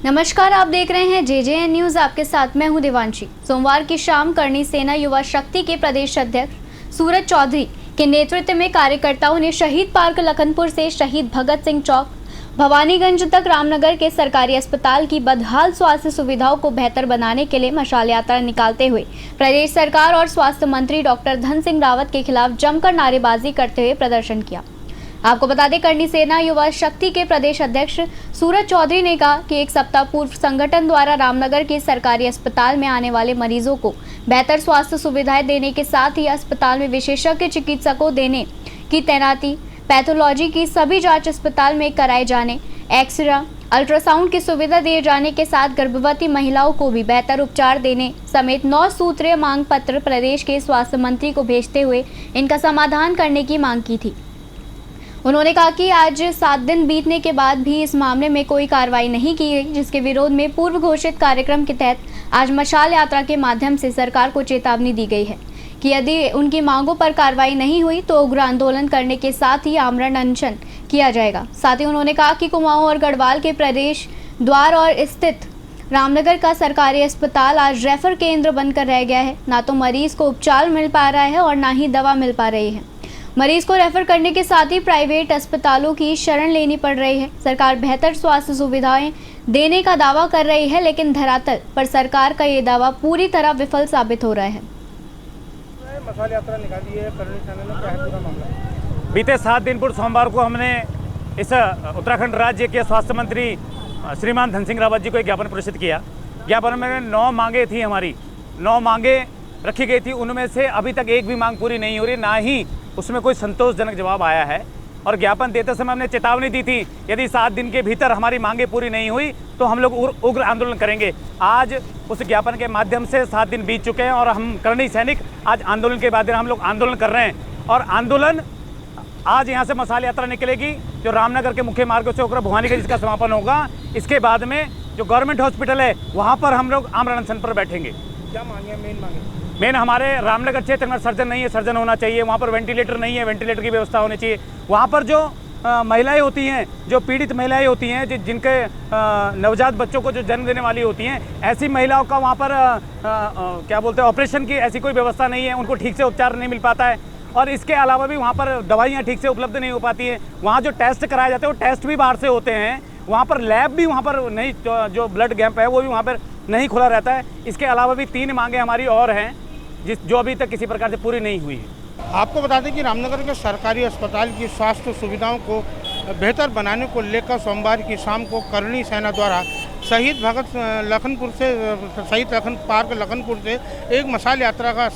नमस्कार, आप देख रहे हैं JJN न्यूज। आपके साथ मैं हूं देवांशी। सोमवार की शाम करणी सेना युवा शक्ति के प्रदेश अध्यक्ष सूरज चौधरी के नेतृत्व में कार्यकर्ताओं ने शहीद पार्क लखनपुर से शहीद भगत सिंह चौक भवानीगंज तक रामनगर के सरकारी अस्पताल की बदहाल स्वास्थ्य सुविधाओं को बेहतर बनाने के लिए मशाल यात्रा निकालते हुए प्रदेश सरकार और स्वास्थ्य मंत्री डॉक्टर धन सिंह रावत के खिलाफ जमकर नारेबाजी करते हुए प्रदर्शन किया। आपको बता दें, करणी सेना युवा शक्ति के प्रदेश अध्यक्ष सूरज चौधरी ने कहा कि एक सप्ताह पूर्व संगठन द्वारा रामनगर के सरकारी अस्पताल में आने वाले मरीजों को बेहतर स्वास्थ्य सुविधाएं देने के साथ ही अस्पताल में विशेषज्ञ चिकित्सकों देने की तैनाती, पैथोलॉजी की सभी जांच अस्पताल में कराए जाने, एक्सरे, अल्ट्रासाउंड की सुविधा दिए जाने के साथ गर्भवती महिलाओं को भी बेहतर उपचार देने समेत 9 सूत्रीय मांग पत्र प्रदेश के स्वास्थ्य मंत्री को भेजते हुए इनका समाधान करने की मांग की थी। उन्होंने कहा कि आज 7 दिन बीतने के बाद भी इस मामले में कोई कार्रवाई नहीं की गई, जिसके विरोध में पूर्व घोषित कार्यक्रम के तहत आज मशाल यात्रा के माध्यम से सरकार को चेतावनी दी गई है कि यदि उनकी मांगों पर कार्रवाई नहीं हुई तो उग्र आंदोलन करने के साथ ही आमरण अनशन किया जाएगा। साथ ही उन्होंने कहा कि कुमाऊं और गढ़वाल के प्रदेश द्वार और स्थित रामनगर का सरकारी अस्पताल आज रेफर केंद्र बनकर रह गया है। ना तो मरीज को उपचार मिल पा रहा है और ना ही दवा मिल पा रही है। मरीज को रेफर करने के साथ ही प्राइवेट अस्पतालों की शरण लेनी पड़ रही है। सरकार बेहतर स्वास्थ्य सुविधाएं देने का दावा कर रही है, लेकिन धरातल पर सरकार का ये दावा पूरी तरह विफल साबित हो रहा है। मशाल यात्रा निकाली है करणी सेना ने, क्या है पूरा मामला? बीते 7 दिन पूर्व सोमवार को हमने इस उत्तराखंड राज्य के स्वास्थ्य मंत्री श्रीमान धन सिंह रावत जी को एक ज्ञापन प्रेषित किया। ज्ञापन में 9 मांगे थी, हमारी 9 मांगे रखी गई थी। उनमें से अभी तक एक भी मांग पूरी नहीं हो रही, ना ही उसमें कोई संतोषजनक जवाब आया है। और ज्ञापन देते समय हमने चेतावनी दी थी, यदि 7 दिन के भीतर हमारी मांगे पूरी नहीं हुई तो हम लोग उग्र आंदोलन करेंगे। आज उस ज्ञापन के माध्यम से 7 दिन बीत चुके हैं और हम करणी सैनिक आज आंदोलन के बाद हम लोग आंदोलन कर रहे हैं। और आंदोलन आज यहाँ से मशाल यात्रा निकलेगी, जो रामनगर के मुख्य मार्गों से होकर भवानीगंज जिसका समापन होगा। इसके बाद में जो गवर्नमेंट हॉस्पिटल है वहाँ पर हम लोग आमरण अनशन पर बैठेंगे। क्या मांगे? मेन हमारे रामनगर क्षेत्र में सर्जन नहीं है, सर्जन होना चाहिए। वहाँ पर वेंटिलेटर नहीं है, वेंटिलेटर की व्यवस्था होनी चाहिए। वहाँ पर जो महिलाएं होती हैं, जो पीड़ित महिलाएं होती हैं, जिनके नवजात बच्चों को जो जन्म देने वाली होती हैं, ऐसी महिलाओं का वहाँ पर क्या बोलते हैं, ऑपरेशन की ऐसी कोई व्यवस्था नहीं है। उनको ठीक से उपचार नहीं मिल पाता है। और इसके अलावा भी वहाँ पर दवाइयाँ ठीक से उपलब्ध नहीं हो पाती हैं। वहाँ जो टेस्ट कराए जाते हैं वो टेस्ट भी बाहर से होते हैं। वहाँ पर लैब भी वहाँ पर नहीं, जो ब्लड कैंप है वो भी वहाँ पर नहीं खुला रहता है। इसके अलावा भी 3 मांगे हमारी और हैं जो अभी तक किसी प्रकार से पूरी नहीं हुई है। आपको बता दें कि रामनगर के सरकारी अस्पताल की स्वास्थ्य सुविधाओं को बेहतर बनाने को लेकर सोमवार की शाम को करणी सेना द्वारा शहीद पार्क लखनपुर से एक मशाल यात्रा का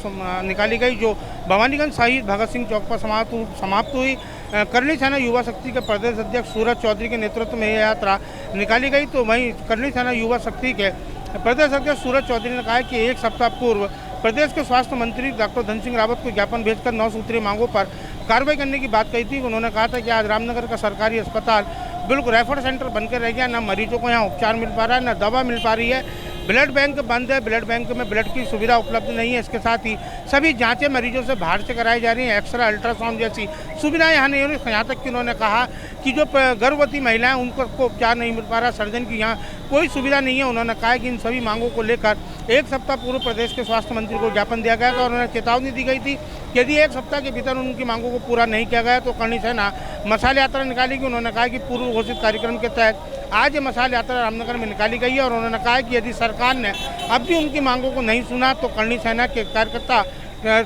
निकाली गई, जो भवानीगंज शहीद भगत सिंह चौक पर समाप्त हुई। करणी सेना युवा शक्ति के प्रदेश अध्यक्ष सूरज चौधरी के नेतृत्व में यह यात्रा निकाली गई। तो वहीं करणी सेना युवा शक्ति के प्रदेश अध्यक्ष सूरज चौधरी ने कहा कि एक सप्ताह पूर्व प्रदेश के स्वास्थ्य मंत्री डॉक्टर धन सिंह रावत को ज्ञापन भेजकर 9 सूत्रीय मांगों पर कार्रवाई करने की बात कही थी। उन्होंने कहा था कि आज रामनगर का सरकारी अस्पताल बिल्कुल रेफर सेंटर बनकर रह गया। ना मरीजों को यहाँ उपचार मिल पा रहा है, ना दवा मिल पा रही है। ब्लड बैंक बंद है, ब्लड बैंक में ब्लड की सुविधा उपलब्ध नहीं है। इसके साथ ही सभी जांचें मरीजों से बाहर से कराई जा रही हैं। एक्सरे, अल्ट्रासाउंड जैसी सुविधाएं यहाँ नहीं हो रही। यहाँ तक कि उन्होंने कहा कि जो गर्भवती महिलाएं उनको उपचार नहीं मिल पा रहा, सर्जन की यहाँ कोई सुविधा नहीं है। उन्होंने कहा कि इन सभी मांगों को लेकर एक सप्ताह पूर्व प्रदेश के स्वास्थ्य मंत्री को ज्ञापन दिया गया था और उन्होंने चेतावनी दी गई थी कि यदि एक सप्ताह के भीतर उनकी मांगों को पूरा नहीं किया गया तो करणी सेना मशाल यात्रा निकालेगी। उन्होंने कहा कि पूर्व घोषित कार्यक्रम के तहत आज ये मशाल यात्रा रामनगर में निकाली गई है और उन्होंने कहा कि यदि सरकार ने अब भी उनकी मांगों को नहीं सुना तो करणी सेना के कार्यकर्ता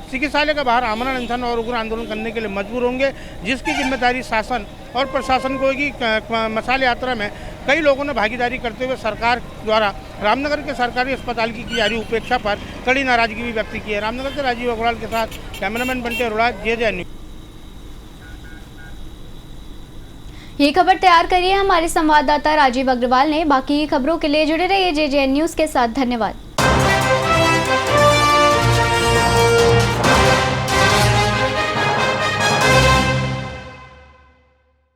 चिकित्सालय के बाहर आमरण अनशन और उग्र आंदोलन करने के लिए मजबूर होंगे, जिसकी जिम्मेदारी शासन और प्रशासन को होगी। मशाल यात्रा में कई लोगों ने भागीदारी करते हुए सरकार द्वारा रामनगर के सरकारी अस्पताल की जा रही उपेक्षा पर कड़ी नाराजगी भी व्यक्त की है। रामनगर से राजीव अग्रवाल के साथ कैमरामैन बंटे अरोड़ा, JJN न्यूज। ये खबर तैयार करी है हमारे संवाददाता राजीव अग्रवाल ने। बाकी खबरों के लिए जुड़े रहिए JJN न्यूज के साथ। धन्यवाद।